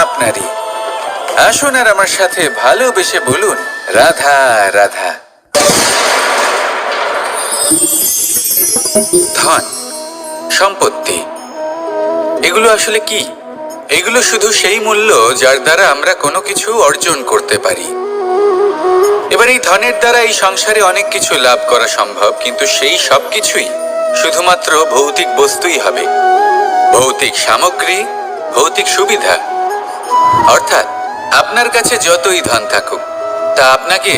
আপনারই। আসুন আর আমার সাথে ভালোবেসে বলুন, রাধা রাধা। ধন, সম্পত্তি, এগুলো আসলে কি? এগুলো শুধু সেই মূল্য যার দ্বারা আমরা কোনো কিছু অর্জন করতে পারি। এবার এই ধনের দ্বারা এই সংসারে অনেক কিছু লাভ করা সম্ভব, কিন্তু সেই সব কিছুই শুধুমাত্র ভৌতিক বস্তুই হবে, ভৌতিক সামগ্রী, ভৌতিক সুবিধা। অর্থাৎ আপনার কাছে যতই ধন থাকুক তা আপনাকে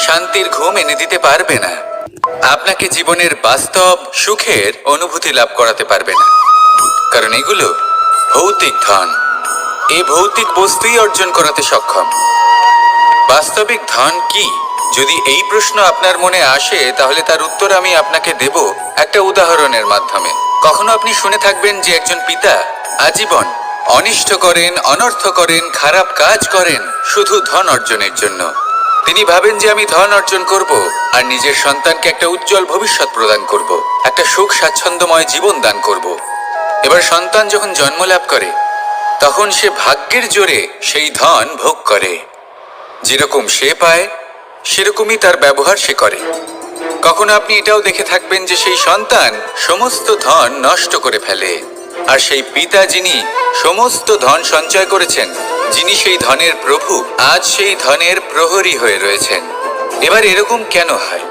শান্তির ঘুম এনে দিতে পারবে না, আপনাকে জীবনের বাস্তব সুখের অনুভূতি লাভ করাতে পারবে না, কারণ এগুলো ভৌতিক ধন। এই ভৌতিক বস্তুই অর্জন করাতে সক্ষম। বাস্তবিক ধন কি? যদি এই প্রশ্ন আপনার মনে আসে তাহলে তার উত্তর আমি আপনাকে দেব একটা উদাহরণের মাধ্যমে। কখনো আপনি শুনে থাকবেন যে একজন পিতা আজীবন অনিষ্ট করেন, অনর্থ করেন, খারাপ কাজ করেন শুধু ধন অর্জনের জন্য। তিনি ভাবেন যে আমি ধন অর্জন করব আর নিজের সন্তানকে একটা উজ্জ্বল ভবিষ্যৎ প্রদান করব, একটা সুখ স্বাচ্ছন্দ্যময় জীবন দান করব। এবার সন্তান যখন জন্ম লাভ করে তখন সে ভাগ্যের জোরে সেই ধন ভোগ করে। যেরকম সে পায় সেরকমই তার ব্যবহার সে করে। কখনো আপনি এটাও দেখে থাকবেন যে সেই সন্তান সমস্ত ধন নষ্ট করে ফেলে, আর সেই পিতা যিনি সমস্ত ধন সঞ্চয় করেছেন, যিনি সেই ধনের প্রভু, আজ সেই ধনের প্রহরী হয়ে রয়েছেন। এবার এরকম কেন হয়?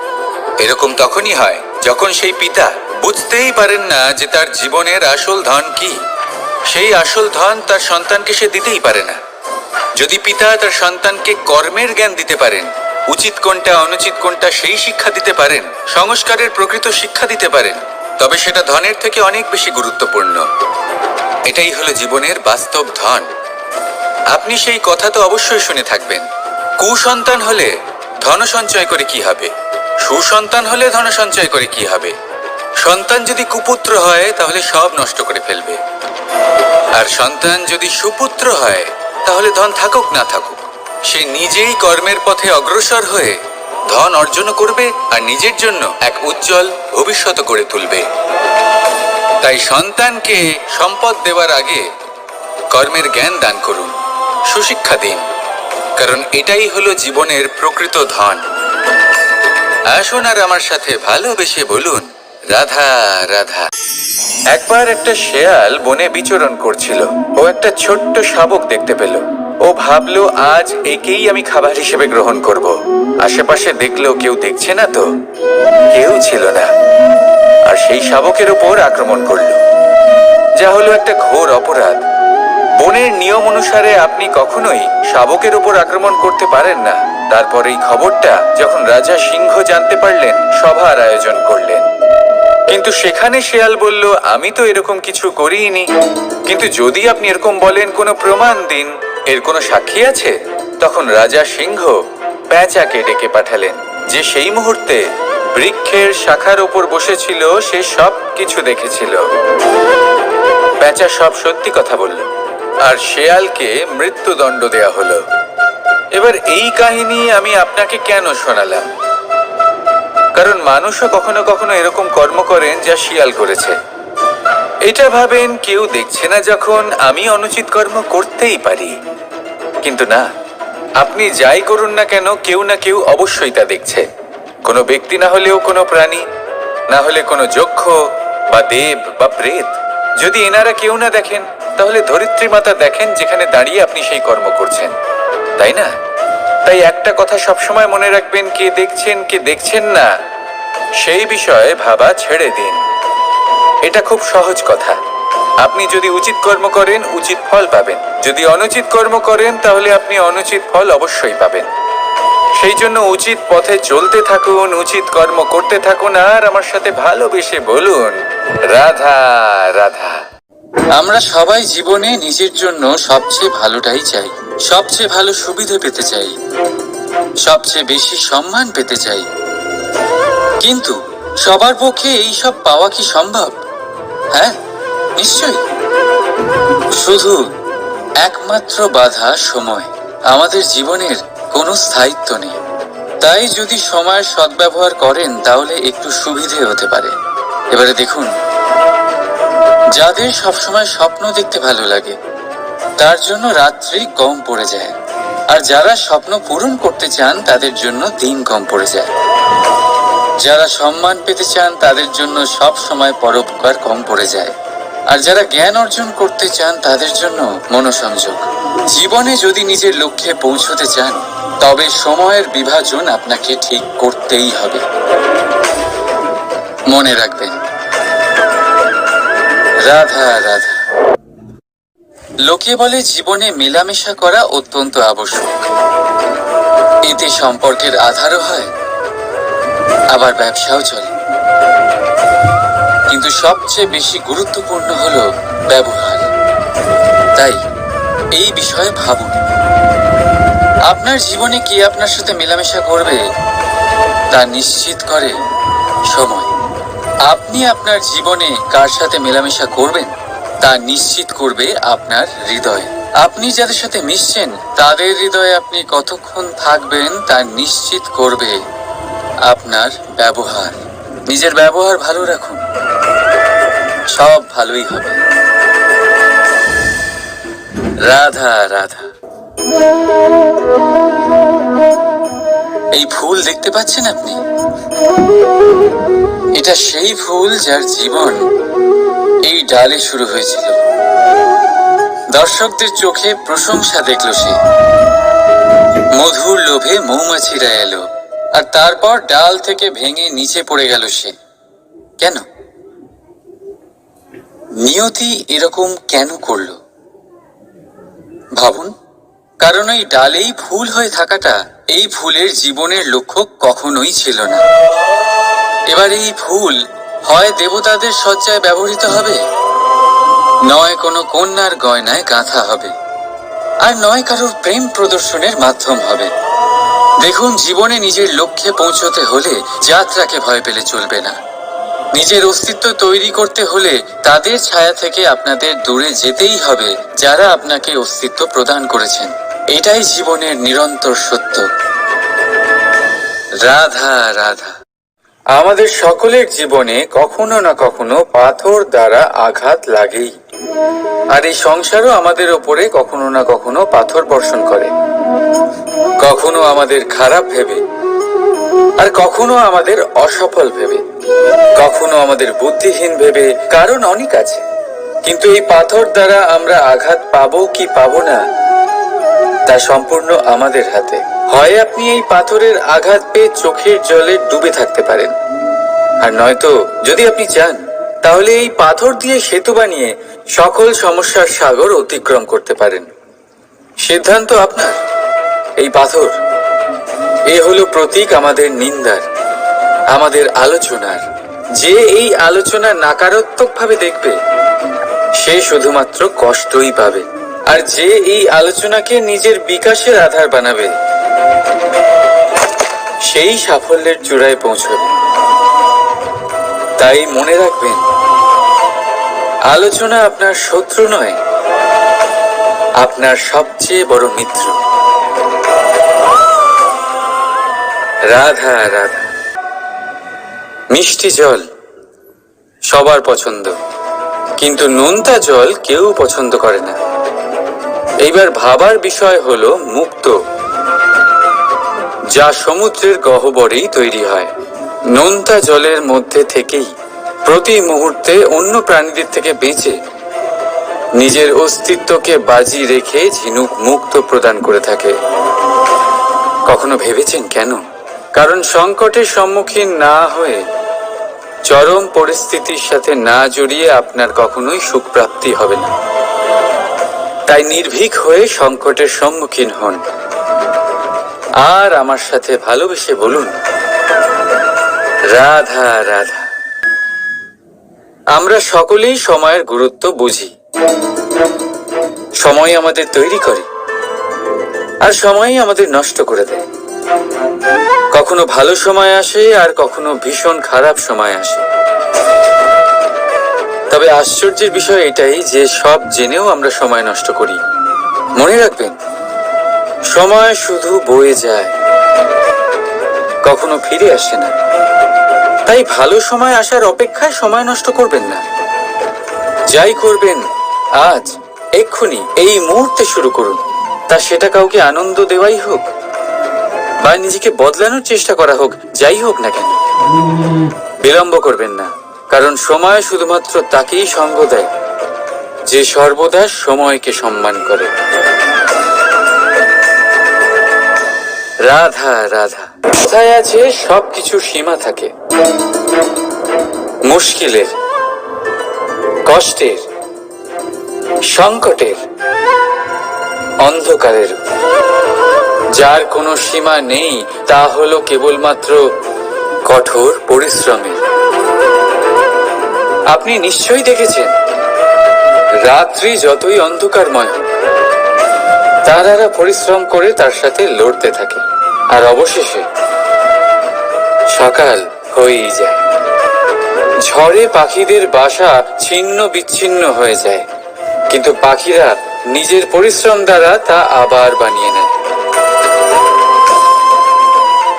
এরকম তখনই হয় যখন সেই পিতা বুঝতেই পারেন না যে তার জীবনের আসল ধন কি। সেই আসল ধন তার সন্তানকে সে দিতেই পারে না। যদি পিতা তার সন্তানকে কর্মের জ্ঞান দিতে পারেন, উচিত কোনটা অনুচিত কোনটা সেই শিক্ষা দিতে পারেন, সংস্কারের প্রকৃত শিক্ষা দিতে পারেন, তবে সেটা ধনের থেকে অনেক বেশি গুরুত্বপূর্ণ। এটাই হলো জীবনের বাস্তব ধন। আপনি সেই কথা তো অবশ্যই শুনে থাকবেন, কুসন্তান হলে ধন সঞ্চয় করে কি হবে, সুসন্তান হলে ধন সঞ্চয় করে কি হবে? সন্তান যদি কুপুত্র হয় তাহলে সব নষ্ট করে ফেলবে, আর সন্তান যদি সুপুত্র হয় তাহলে ধন থাকুক না থাকুক সে নিজেই কর্মের পথে অগ্রসর হয়ে ধন অর্জন করবে আর নিজের জন্য এক উজ্জ্বল ভবিষ্যৎ গড়ে তুলবে। তাই সন্তানকে সম্পদ দেওয়ার আগে কর্মের জ্ঞান দান করুন, সুশিক্ষা দিন, কারণ এটাই হলো জীবনের প্রকৃত ধন। আসুন আর আমার সাথে ভালোবেসে বলুন, রাধা রাধা। একবার একটা শেয়াল বনে বিচরণ করছিল। ও একটা ছোট্ট শাবক দেখতে পেল। ও ভাবলো, আজ একেই আমি খাবার হিসেবে গ্রহণ করব। আশেপাশে দেখলো কেউ দেখছে না তো, কেউ ছিল না, আর সেই শাবকের উপর আক্রমণ করলো, যা হলো একটা ঘোর অপরাধ। বনের নিয়ম অনুসারে আপনি কখনোই শাবকের উপর আক্রমণ করতে পারেন না। তারপর এই খবরটা যখন রাজা সিংহ জানতে পারলেন, সভার আয়োজন করলেন। কিন্তু সেখানে শেয়াল বলল, আমি তো এরকম কিছু করিনি। কিন্তু যদি আপনি এরকম বলেন, কোনো প্রমাণ দিন, এর কোনো সাক্ষী আছে? তখন রাজা সিংহ পেঁচাকে ডেকে পাঠালেন, যে সেই মুহূর্তে বৃক্ষের শাখার উপর বসেছিল, সে সব কিছু দেখেছিল। পেঁচা সব সত্যি কথা বলল, আর শেয়ালকে মৃত্যুদণ্ড দেয়া হলো। এবার এই কাহিনী আমি আপনাকে কেন শোনালাম? কারণ মানুষও কখনো কখনো এরকম কর্ম করেন যা শিয়াল করেছে। এটা ভাবেন কেউ দেখছে না, যখন আমি অনুচিত কর্ম করতেই পারি। কিন্তু না, আপনি যাই করুন না কেন, কেউ না কেউ অবশ্যই তা দেখছে। কোনো ব্যক্তি না হলেও কোনো প্রাণী, না হলে কোনো যক্ষ বা দেব বা প্রেত। যদি এনারা কেউ না দেখেন, তাহলে ধরিত্রী মাতা দেখেন, যেখানে দাঁড়িয়ে আপনি সেই কর্ম করছেন, তাই না? তাই একটা কথা সবসময় মনে রাখবেন, কে দেখছেন কে দেখছেন না সেই বিষয়ে ভাবা ছেড়ে দিন। এটা খুব সহজ কথা। আপনি যদি উচিত কর্ম করেন, উচিত ফল পাবেন। যদি অনুচিত কর্ম করেন, তাহলে আপনি অনুচিত ফল অবশ্যই পাবেন। সেই জন্য উচিত পথে চলতে থাকুন, উচিত কর্ম করতে থাকুন, আর আমার সাথে ভালোবেসে বলুন, রাধা রাধা। আমরা সবাই জীবনে নিজের জন্য সবচেয়ে ভালোটাই চাই, সবচেয়ে ভালো সুবিধে পেতে চাই, সবচেয়ে বেশি সম্মান পেতে চাই। কিন্তু সবার পক্ষে এই সব পাওয়া কি সম্ভব? হ্যাঁ, নিশ্চয়ই। শুধু একমাত্র বাধা সময়। আমাদের জীবনের কোনো স্থায়িত্ব নেই। তাই যদি সময়ের সদ্ব্যবহার করেন, তাহলে একটু সুবিধে হতে পারে। এবারে দেখুন, যাদের সবসময় স্বপ্ন দেখতে ভালো লাগে, তার জন্য রাত্রি কম পড়ে যায়। আর যারা স্বপ্ন পূরণ করতে চান, তাদের জন্য দিন কম পড়ে যায়। যারা সম্মান পেতে চান, তাদের জন্য সব সময় পরোপকার কম পড়ে যায়। আর যারা জ্ঞান অর্জন করতে চান, তাদের জন্য মনোসংযোগ। জীবনে যদি নিজের লক্ষ্যে পৌঁছতে চান, তবে সময়ের বিভাজন আপনাকে ঠিক করতেই হবে। মনে রাখবেন, রাধা রাধা। লোকে বলে জীবনে মেলামেশা করা অত্যন্ত আবশ্যক। এতে সম্পর্কের আধারও হয়, আবার ব্যবসাও চলে। কিন্তু সবচেয়ে বেশি গুরুত্বপূর্ণ হলো ব্যবহার। তাই এই বিষয়ে ভাবুন, আপনার জীবনে কে আপনার সাথে মেলামেশা করবে তা নিশ্চিত করে সময়। আপনি আপনার জীবনে কার সাথে মেলামেশা করবেন তা নিশ্চিত করবে আপনার হৃদয়। আপনি যাদের সাথে মিশছেন, তাদের হৃদয়ে আপনি কতক্ষণ থাকবেন তা নিশ্চিত করবে আপনার ব্যবহার। নিজের ব্যবহার ভালো রাখুন, সব ভালোই হবে। রাধা রাধা। এই ফুল দেখতে পাচ্ছেন আপনি? এটা সেই ফুল যার জীবন এই ডালে শুরু হয়েছিল। দর্শকদের চোখে প্রশংসা দেখলো সে। মধুর লোভে মৌমাছিরা এলো, আর তারপর ডাল থেকে ভেঙে নিচে পড়ে গেল সে। কেন? নিয়তি এরকম কেন করলো? ভাবুন। কারণ এই ডালেই ফুল হয়ে থাকাটা এই ফুলের জীবনের লক্ষ্য কখনোই ছিল না। এবার এই ফুল হয় দেবতাদের সজ্জায় ব্যবহৃত হবে, নয় কোনো কন্যার গয়নায় গাঁথা হবে, আর নয় কারোর প্রেম প্রদর্শনের মাধ্যম হবে। দেখুন, জীবনে নিজের লক্ষ্যে পৌঁছতে হলে যাত্রাকে ভয় পেলে চলবে না। নিজের অস্তিত্ব তৈরি করতে হলে তাদের ছায়া থেকে আপনাদের দূরে যেতেই হবে যারা আপনাকে অস্তিত্ব প্রদান করেছেন। এটাই জীবনের নিরন্তর সত্য। রাধা রাধা। আমাদের সকলের জীবনে কখনো না কখনো পাথর দ্বারা আঘাত লাগেই, আর এই সংসারও আমাদের ওপরে কখনো না কখনো পাথর বর্ষণ করে। কখনো আমাদের খারাপ ভেবে, আর কখনো আমাদের অসফল ভেবে, কখনো আমাদের বুদ্ধিহীন ভেবে। কারণ অনেক আছে, কিন্তু এই পাথর দ্বারা আমরা আঘাত পাবো কি পাবো না তা সম্পূর্ণ আমাদের হাতে। হয় আপনি এই পাথরের আঘাত পেয়ে চোখের জলে ডুবে থাকতে পারেন, আর নয়তো যদি আপনি চান তাহলে এই পাথর দিয়ে সেতু বানিয়ে সকল সমস্যার সাগর অতিক্রম করতে পারেন। সিদ্ধান্ত আপনার। এই পাথর এ হলো প্রতীক আমাদের নিন্দার, আমাদের আলোচনার। যে এই আলোচনা নাকারাত্মকভাবে দেখবে সে শুধুমাত্র কষ্টই পাবে, আর যে এই আলোচনাকে নিজের বিকাশের আধার বানাবে সেই সাফল্যের চূড়ায় পৌঁছবে। তাই মনে রাখবেন, আলোচনা আপনার শত্রু নয়, আপনার সবচেয়ে বড় মিত্র। রাধা রাধা। মিষ্টি জল সবার পছন্দ, কিন্তু নোনতা জল কেউ পছন্দ করে না। এইবার ভাবার বিষয় হলো মুক্ত, যা সমুদ্রের গহ্বরেই তৈরি হয়। নোনতা জলের মধ্যে থেকেই প্রতি মুহূর্তে অন্য প্রাণীদের থেকে বেঁচে নিজের অস্তিত্বকে বাজি রেখে ঝিনুক মুক্ত প্রদান করে থাকে। কখনো ভেবেছেন কেন? কারণ সংকটের সম্মুখীন না হয়ে, চরম পরিস্থিতির সাথে না জড়িয়ে আপনার কখনোই সুখ প্রাপ্তি হবে না। তাই নির্ভীক হয়ে সংকটের সম্মুখীন হন, আর আমার সাথে ভালোবেসে বলুন, রাধা রাধা। আমরা সকলেই সময়ের গুরুত্ব বুঝি। সময় আমাদের তৈরি করে, আর সময়ই আমাদের নষ্ট করে দেয়। কখনো ভালো সময় আসে, আর কখনো ভীষণ খারাপ সময় আসে। তবে আশ্চর্যের বিষয় এটাই যে সব জেনেও আমরা সময় নষ্ট করি। মনে রাখবেন, সময় শুধু বয়ে যায়, কখনো ফিরে আসে না। তাই ভালো সময় আসার অপেক্ষায় সময় নষ্ট করবেন না। যাই করবেন আজ, এক্ষুনি, এই মুহূর্তে শুরু করুন। তা সেটা কাউকে আনন্দ দেওয়াই হোক, বা নিজেকে বদলানোর চেষ্টা করা হোক, যাই হোক না কেন, বিলম্ব করবেন না। কারণ সময় শুধুমাত্র তাকেই সঙ্গ দেয় যে সর্বদা সময়কে সম্মান করে। রাধা রাধা। কথায় আছে, সবকিছু সীমা থাকে। মুশকিলের, কষ্টের, সংকটের, অন্ধকারের। যার কোনো সীমা নেই তা হলো কেবলমাত্র কঠোর পরিশ্রমের। আপনি নিশ্চয়ই দেখেছেন, রাত্রি যতই অন্ধকারময় হোক, তারারা পরিশ্রম করে তার সাথে লড়তে থাকে, আর অবশেষে সকাল হয়েই যায়। ঝড়ে পাখিদের বাসা ছিন্ন বিচ্ছিন্ন হয়ে যায়, কিন্তু পাখিরা নিজের পরিশ্রম দ্বারা তা আবার বানিয়ে নেয়।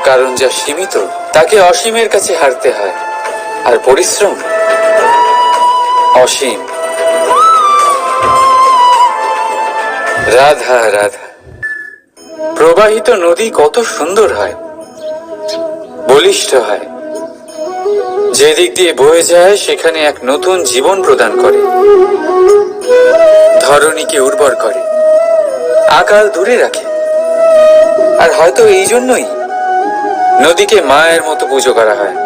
কারণ যা সীমিত তাকে অসীমের কাছে হারতে হয়, আর পরিশ্রম অসীম। রাধা রাধা। প্রবাহিত নদী কত সুন্দর হয়, বলিষ্ঠ হয়। যেদিক দিয়ে বয়ে যায় সেখানে এক নতুন জীবন প্রদান করে, ধরণীকে উর্বর করে, আকাল দূরে রাখে। আর হয়তো এই জন্যই নদীকে মায়ের মতো পুজো করা হয়।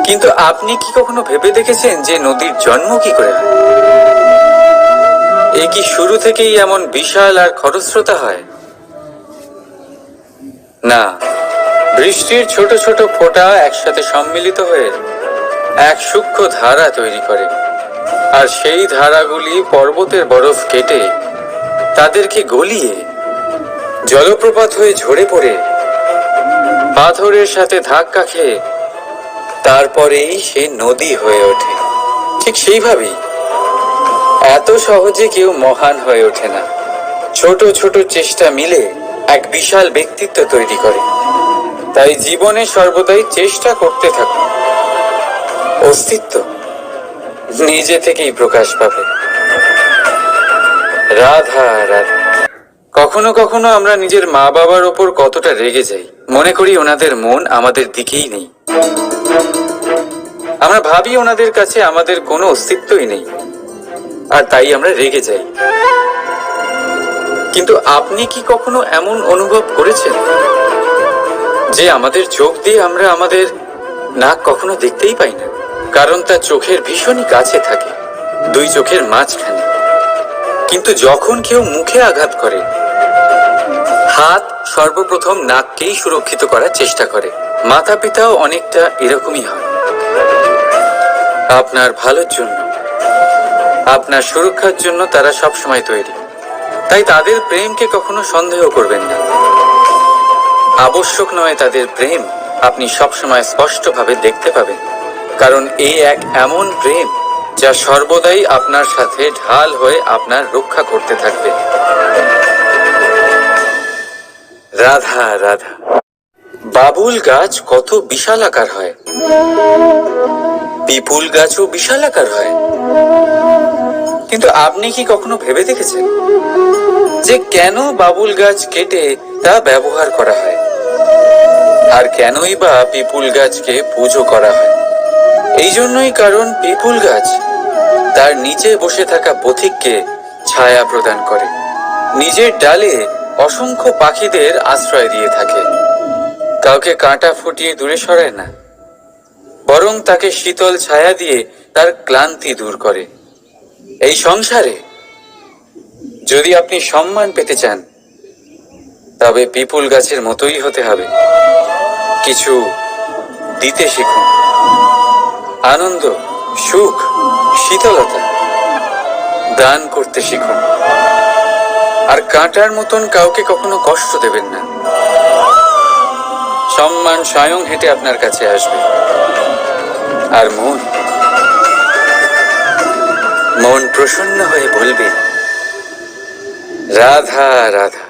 কিন্তু আপনি কি কখনো ভেবে দেখেছেন যে নদীর জন্ম কি করে হয়? এ কি শুরু থেকেই এমন বিশাল আর খরস্রোতা হয়? না, বৃষ্টির ছোট ছোট ফোঁটা একসাথে সম্মিলিত হয়ে এক সূক্ষ্ম ধারা তৈরি করে, আর সেই ধারাগুলি পর্বতের বরফ কেটে তাদেরকে গলিয়ে জলপ্রপাত হয়ে ঝরে পড়ে পাথরের সাথে ধাক্কা খেয়ে তারপরেই সে নদী হয়ে ওঠে। ঠিক সেইভাবেই এত সহজে কেউ মহান হয়ে ওঠে না। ছোট ছোট চেষ্টা মিলে এক বিশাল ব্যক্তিত্ব তৈরি করে। তাই জীবনে সর্বদাই চেষ্টা করতে থাকুন। অস্তিত্ব নিজে থেকেই প্রকাশ পাবে। রাধা রাধা। কখনো কখনো আমরা নিজের মা বাবার ওপর কতটা রেগে যাই, মনে করি ওনাদের মন আমাদের দিকেই নেই। আমরা ভাবি ওনাদের কাছে আমাদের কোনো অস্তিত্বই নেই, আর তাই আমরা রেগে যাই। কিন্তু আপনি কি কখনো এমন অনুভব করেছেন যে আমাদের চোখ দিয়ে আমরা আমাদের নাক কখনো দেখতেই পাই না, কারণ তা চোখের ভীষণই কাছে থাকে, দুই চোখের মাঝখানে। কিন্তু যখন কেউ মুখে আঘাত করে, হাত সর্বপ্রথম নাককেই সুরক্ষিত করার চেষ্টা করে। মাতা পিতাও অনেকটা এরকমই হয়। আপনার ভালোর জন্য, আপনার সুরক্ষার জন্য তারা সবসময় তৈরি। তাই তাদের প্রেমকে কখনো সন্দেহ করবেন না। আবশ্যক নয় তাদের প্রেম আপনি সবসময় স্পষ্টভাবে দেখতে পাবেন, কারণ এই এক এমন প্রেম যা সর্বদাই আপনার সাথে ঢাল হয়ে আপনার রক্ষা করতে থাকবে। রাধা রাধা। বাবুল গাছ কত বিশালাকার হয়, পিপুল গাছও বিশালাকার হয়। কিন্তু আপনি কি কখনো ভেবে দেখেছেন যে কেন বাবুল গাছ কেটে তা ব্যবহার করা হয়, আর কেনই বা পিপুল গাছকে পুজো করা হয়? এই জন্যই, কারণ পিপুল গাছ তার নিচে বসে থাকা পথিককে ছায়া প্রদান করে, নিজের ডালে অসংখ্য পাখিদের আশ্রয় দিয়ে থাকে, কাউকে কাঁটা ফুটিয়ে দূরে সরায় না, বরং তাকে শীতল ছায়া দিয়ে তার ক্লান্তি দূর করে। এই সংসারে যদি আপনি সম্মান পেতে চান, তবে পিপুল গাছের মতোই হতে হবে। কিছু দিতে শিখুন, আনন্দ, সুখ, শীতলতা দান করতে শিখুন। আর কাঁটার মতন কাউকে কখনো কষ্ট দেবেন না। সম্মান স্বয়ং হেঁটে আপনার কাছে আসবে। আর মন প্রসন্ন হয়ে বলবে, রাধা রাধা।